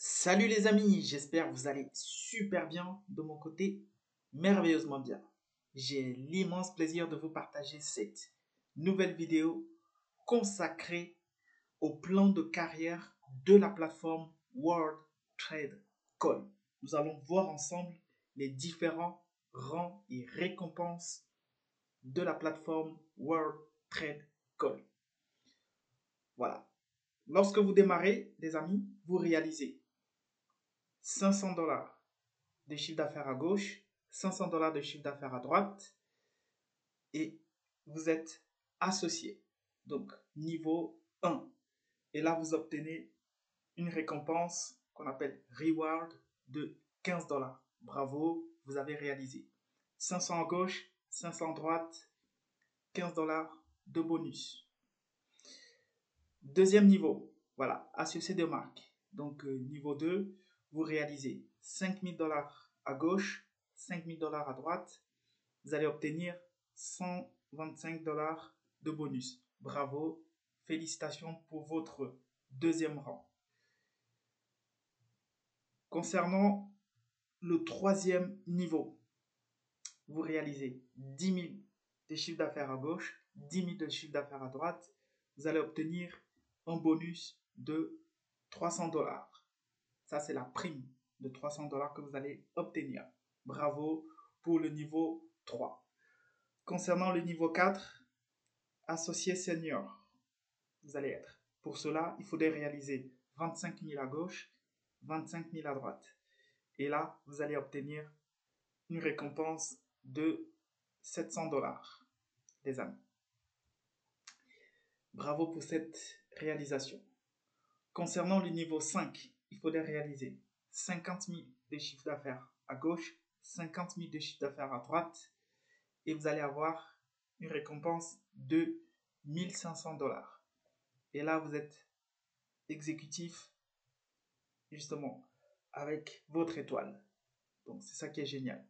Salut les amis, j'espère que vous allez super bien de mon côté, merveilleusement bien. J'ai l'immense plaisir de vous partager cette nouvelle vidéo consacrée au plan de carrière de la plateforme World Trade Call. Nous allons voir ensemble les différents rangs et récompenses de la plateforme World Trade Call. Voilà. Lorsque vous démarrez, les amis, vous réalisez 500 dollars de chiffre d'affaires à gauche, 500 dollars de chiffre d'affaires à droite, et vous êtes associé. Donc, niveau 1. Et là, vous obtenez une récompense qu'on appelle reward de 15 dollars. Bravo, vous avez réalisé. 500 à gauche, 500 à droite, 15 dollars de bonus. Deuxième niveau, voilà, associé de marque. Donc, niveau 2, vous réalisez 5000 dollars à gauche, 5000 dollars à droite. Vous allez obtenir 125 dollars de bonus. Bravo, félicitations pour votre deuxième rang. Concernant le troisième niveau, vous réalisez 10 000 de chiffre d'affaires à gauche, 10 000 de chiffre d'affaires à droite. Vous allez obtenir un bonus de 300 dollars. Ça, c'est la prime de 300 dollars que vous allez obtenir. Bravo pour le niveau 3. Concernant le niveau 4, associé senior, vous allez être. Pour cela, il faudrait réaliser 25 000 à gauche, 25 000 à droite. Et là, vous allez obtenir une récompense de 700 dollars, les amis. Bravo pour cette réalisation. Concernant le niveau 5, il faudrait réaliser 50 000 de chiffre d'affaires à gauche, 50 000 de chiffre d'affaires à droite, et vous allez avoir une récompense de 1500 dollars. Et là, vous êtes exécutif, justement, avec votre étoile. Donc, c'est ça qui est génial.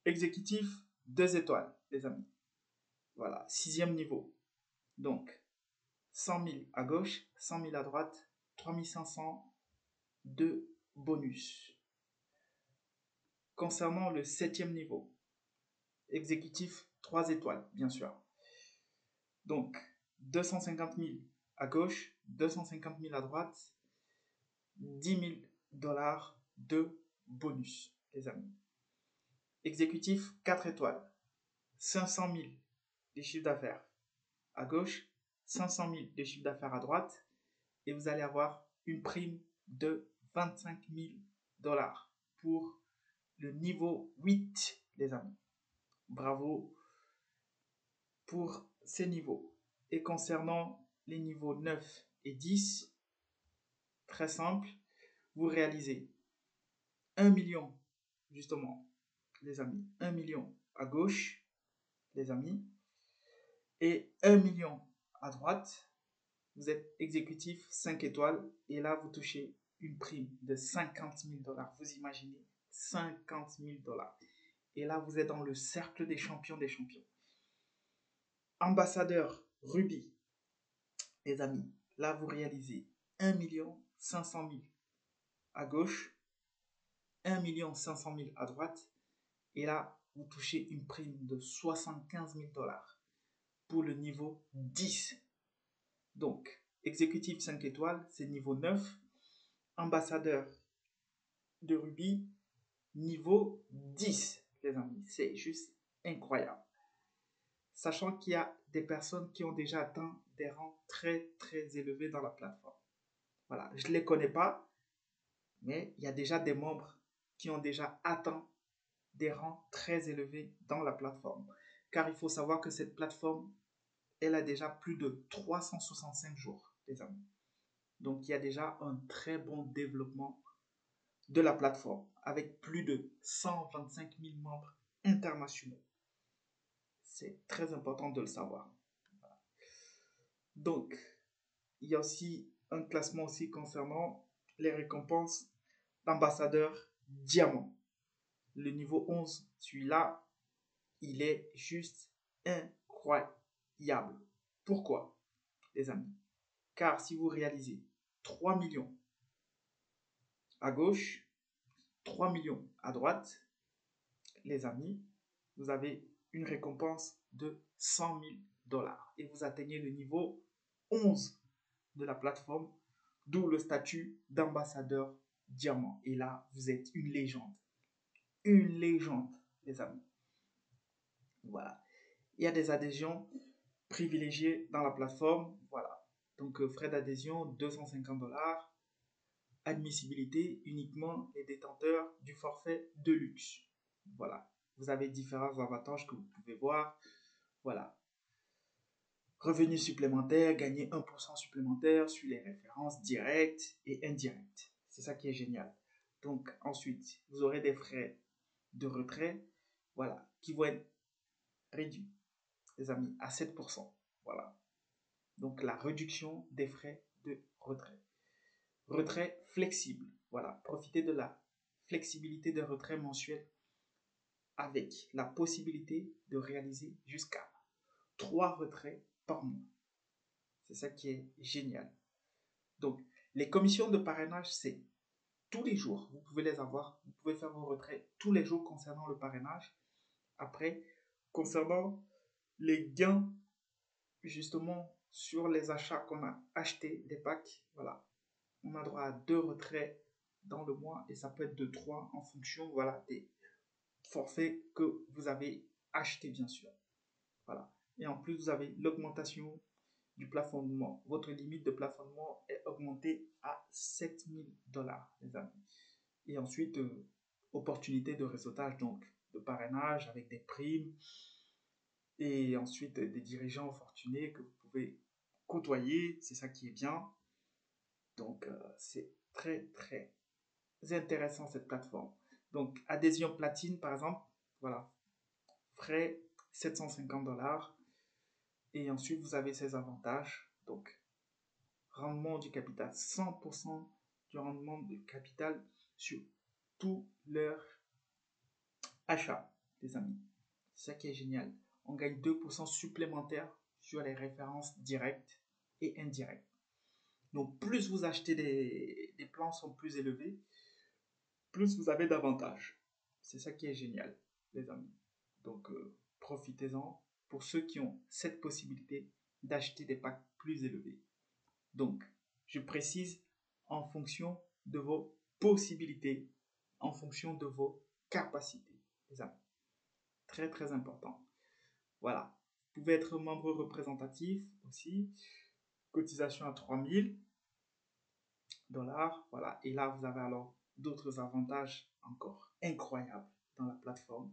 Exécutif, 2 étoiles, les amis. Voilà, 6e niveau. Donc, 100 000 à gauche, 100 000 à droite, 3500 de bonus. Concernant le 7e niveau, exécutif, 3 étoiles, bien sûr. Donc, 250 000 à gauche, 250 000 à droite, 10 000 dollars de bonus, les amis. Exécutif, 4 étoiles, 500 000 de chiffre d'affaires à gauche, 500 000 de chiffre d'affaires à droite, et vous allez avoir une prime de 25 000 dollars pour le niveau 8, les amis. Bravo pour ces niveaux. Et concernant les niveaux 9 et 10, très simple, vous réalisez 1 million, justement, les amis, 1 million à gauche, les amis, et 1 million à droite. Vous êtes exécutif 5 étoiles, et là, vous touchez une prime de 50 000 dollars. Vous imaginez, 50 000 dollars. Et là, vous êtes dans le cercle des champions des champions. Ambassadeur Ruby, les amis, là, vous réalisez 1 500 000 à gauche, 1 500 000 à droite, et là, vous touchez une prime de 75 000 dollars pour le niveau 10. Donc, exécutif 5 étoiles, c'est niveau 9. Ambassadeur de Ruby, niveau 10, les amis. C'est juste incroyable. Sachant qu'il y a des personnes qui ont déjà atteint des rangs très, très élevés dans la plateforme. Voilà, je ne les connais pas, mais il y a déjà des membres qui ont déjà atteint des rangs très élevés dans la plateforme. Car il faut savoir que cette plateforme, elle a déjà plus de 365 jours, les amis. Donc, il y a déjà un très bon développement de la plateforme avec plus de 125 000 membres internationaux. C'est très important de le savoir. Donc, il y a aussi un classement aussi concernant les récompenses d'ambassadeur diamant. Le niveau 11, celui-là, il est juste incroyable. Pourquoi, les amis? Car si vous réalisez 3 millions à gauche, 3 millions à droite, les amis, vous avez une récompense de 100 000 dollars et vous atteignez le niveau 11 de la plateforme, d'où le statut d'ambassadeur diamant. Et là, vous êtes une légende. Une légende, les amis. Voilà. Il y a des adhésions privilégiées dans la plateforme. Voilà. Donc, frais d'adhésion, 250 dollars. Admissibilité, uniquement les détenteurs du forfait de luxe. Voilà. Vous avez différents avantages que vous pouvez voir. Voilà. Revenus supplémentaires, gagner 1% supplémentaire sur les références directes et indirectes. C'est ça qui est génial. Donc, ensuite, vous aurez des frais de retrait, voilà, qui vont être réduits, les amis, à 7%. Voilà. Donc, la réduction des frais de retrait. Retrait flexible. Voilà. Profitez de la flexibilité de retrait mensuel avec la possibilité de réaliser jusqu'à 3 retraits par mois. C'est ça qui est génial. Donc, les commissions de parrainage, c'est tous les jours. Vous pouvez les avoir. Vous pouvez faire vos retraits tous les jours concernant le parrainage. Après, concernant les gains, justement, sur les achats qu'on a achetés, des packs, voilà. On a droit à 2 retraits dans le mois et ça peut être de 3 en fonction, voilà, des forfaits que vous avez achetés, bien sûr. Voilà. Et en plus, vous avez l'augmentation du plafonnement. Votre limite de plafonnement est augmentée à 7 000 dollars, les amis. Et ensuite, opportunité de réseautage, donc de parrainage avec des primes. Et ensuite, des dirigeants fortunés que vous pouvez côtoyer. C'est ça qui est bien. Donc, c'est très, très intéressant cette plateforme. Donc, adhésion platine, par exemple, voilà, frais 750 dollars. Et ensuite, vous avez ces avantages. Donc, rendement du capital, 100% du rendement du capital sur tous leurs achats, les amis. C'est ça qui est génial. On gagne 2% supplémentaires sur les références directes et indirectes. Donc, plus vous achetez des plans sont plus élevés, plus vous avez d'avantages. C'est ça qui est génial, les amis. Donc, profitez-en pour ceux qui ont cette possibilité d'acheter des packs plus élevés. Donc, je précise en fonction de vos possibilités, en fonction de vos capacités, les amis. Très, très important. Voilà. Vous pouvez être membre représentatif aussi. Cotisation à 3 000 dollars. Voilà. Et là, vous avez alors d'autres avantages encore incroyables dans la plateforme.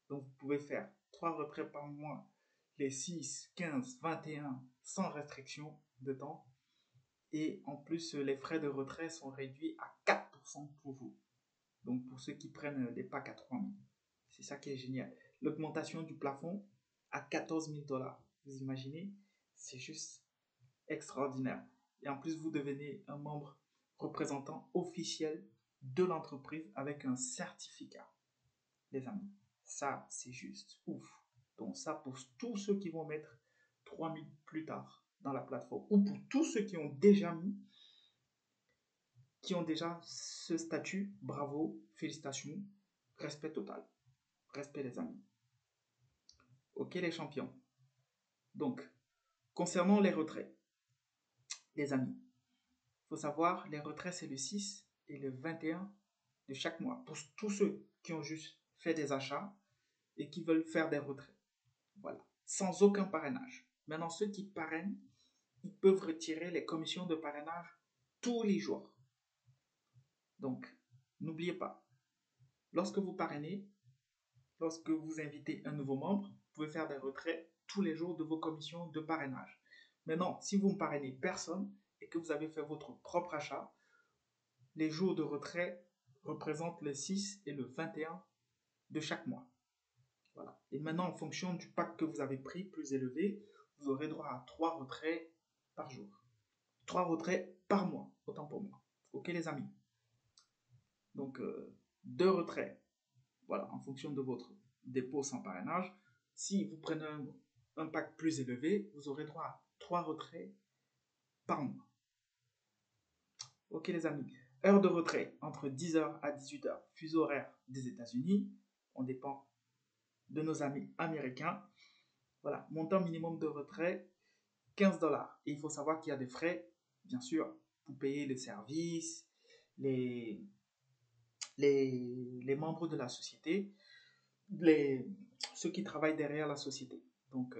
Donc, vous pouvez faire 3 retraits par mois, les 6, 15, 21, sans restriction de temps. Et en plus, les frais de retrait sont réduits à 4% pour vous. Donc, pour ceux qui prennent des packs à 3 000. C'est ça qui est génial. L'augmentation du plafond à 14 000 dollars. Vous imaginez? C'est juste extraordinaire. Et en plus, vous devenez un membre représentant officiel de l'entreprise avec un certificat. Les amis, ça, c'est juste ouf. Donc, ça, pour tous ceux qui vont mettre 3 000 plus tard dans la plateforme, ou pour tous ceux qui ont déjà mis, qui ont déjà ce statut, bravo, félicitations, respect total. Respect les amis. Ok les champions. Donc, concernant les retraits, les amis, il faut savoir, les retraits c'est le 6 et le 21 de chaque mois. Pour tous ceux qui ont juste fait des achats et qui veulent faire des retraits. Voilà. Sans aucun parrainage. Maintenant, ceux qui parrainent, ils peuvent retirer les commissions de parrainage tous les jours. Donc, n'oubliez pas, lorsque vous parrainez, lorsque vous invitez un nouveau membre, vous pouvez faire des retraits tous les jours de vos commissions de parrainage. Maintenant, si vous ne parrainez personne et que vous avez fait votre propre achat, les jours de retrait représentent le 6 et le 21 de chaque mois. Voilà. Et maintenant, en fonction du pack que vous avez pris, plus élevé, vous aurez droit à 3 retraits par jour. 3 retraits par mois, autant pour moi. Ok les amis? Donc, 2 retraits, voilà, en fonction de votre dépôt sans parrainage. Si vous prenez un pack plus élevé, vous aurez droit à 3 retraits par mois. Ok les amis. Heure de retrait entre 10h à 18h, fuseau horaire des États-Unis. On dépend de nos amis américains. Voilà, montant minimum de retrait, $15. Et il faut savoir qu'il y a des frais, bien sûr, pour payer le service, les membres de la société, ceux qui travaillent derrière la société, donc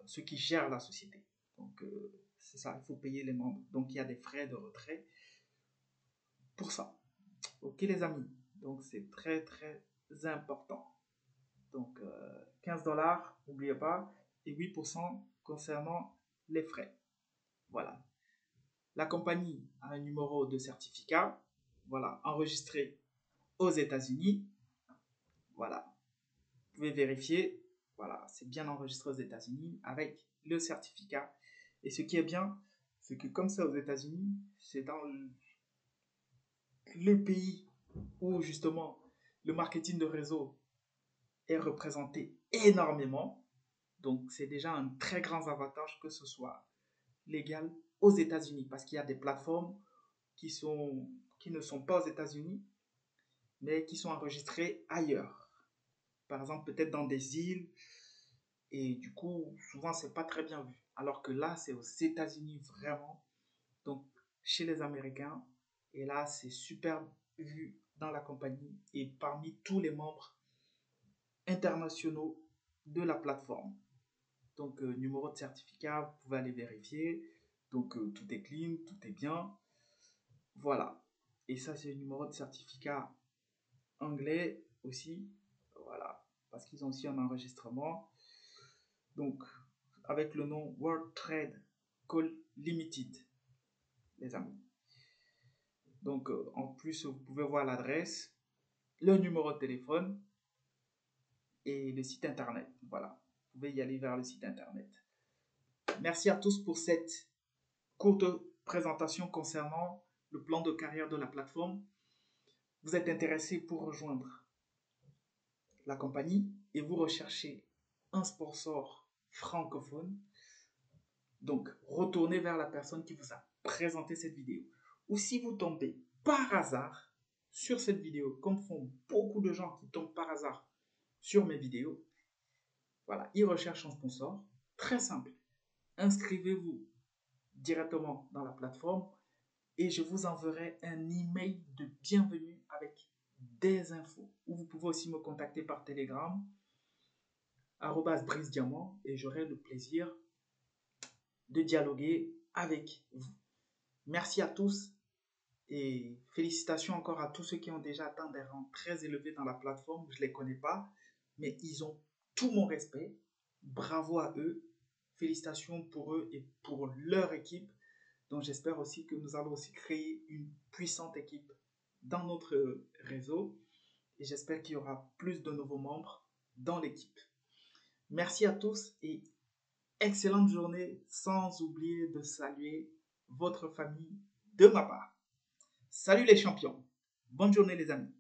ceux qui gèrent la société. Donc c'est ça, il faut payer les membres. Donc il y a des frais de retrait pour ça. Ok les amis, donc c'est très très important. Donc $15, n'oubliez pas, et 8% concernant les frais. Voilà. La compagnie a un numéro de certificat, voilà, enregistré aux États-Unis. Voilà. Vous pouvez vérifier, voilà, c'est bien enregistré aux États-Unis avec le certificat. Et ce qui est bien, c'est que comme c'est aux États-Unis, c'est dans le pays où justement le marketing de réseau est représenté énormément. Donc c'est déjà un très grand avantage que ce soit légal aux États-Unis parce qu'il y a des plateformes qui ne sont pas aux États-Unis mais qui sont enregistrées ailleurs. Par exemple, peut-être dans des îles et du coup, souvent c'est pas très bien vu. Alors que là, c'est aux États-Unis vraiment. Donc chez les Américains et là, c'est super vu dans la compagnie et parmi tous les membres internationaux de la plateforme. Donc, numéro de certificat, vous pouvez aller vérifier. Donc, tout est clean, tout est bien. Voilà. Et ça, c'est le numéro de certificat anglais aussi. Voilà. Parce qu'ils ont aussi un enregistrement. Donc, avec le nom World Trade Call Limited, les amis. Donc, en plus, vous pouvez voir l'adresse, le numéro de téléphone et le site internet. Voilà. Vous pouvez y aller vers le site internet. Merci à tous pour cette courte présentation concernant le plan de carrière de la plateforme. Vous êtes intéressé pour rejoindre la compagnie et vous recherchez un sponsor francophone. Donc, retournez vers la personne qui vous a présenté cette vidéo. Ou si vous tombez par hasard sur cette vidéo, comme font beaucoup de gens qui tombent par hasard sur mes vidéos, voilà, ils recherchent un sponsor. Très simple. Inscrivez-vous directement dans la plateforme et je vous enverrai un email de bienvenue avec des infos. Ou vous pouvez aussi me contacter par Telegram, @brisediamant, et j'aurai le plaisir de dialoguer avec vous. Merci à tous et félicitations encore à tous ceux qui ont déjà atteint des rangs très élevés dans la plateforme. Je ne les connais pas, mais ils ont tout mon respect. Bravo à eux. Félicitations pour eux et pour leur équipe. Donc j'espère aussi que nous allons aussi créer une puissante équipe dans notre réseau et j'espère qu'il y aura plus de nouveaux membres dans l'équipe. Merci à tous et excellente journée, sans oublier de saluer votre famille de ma part. Salut les champions. Bonne journée les amis.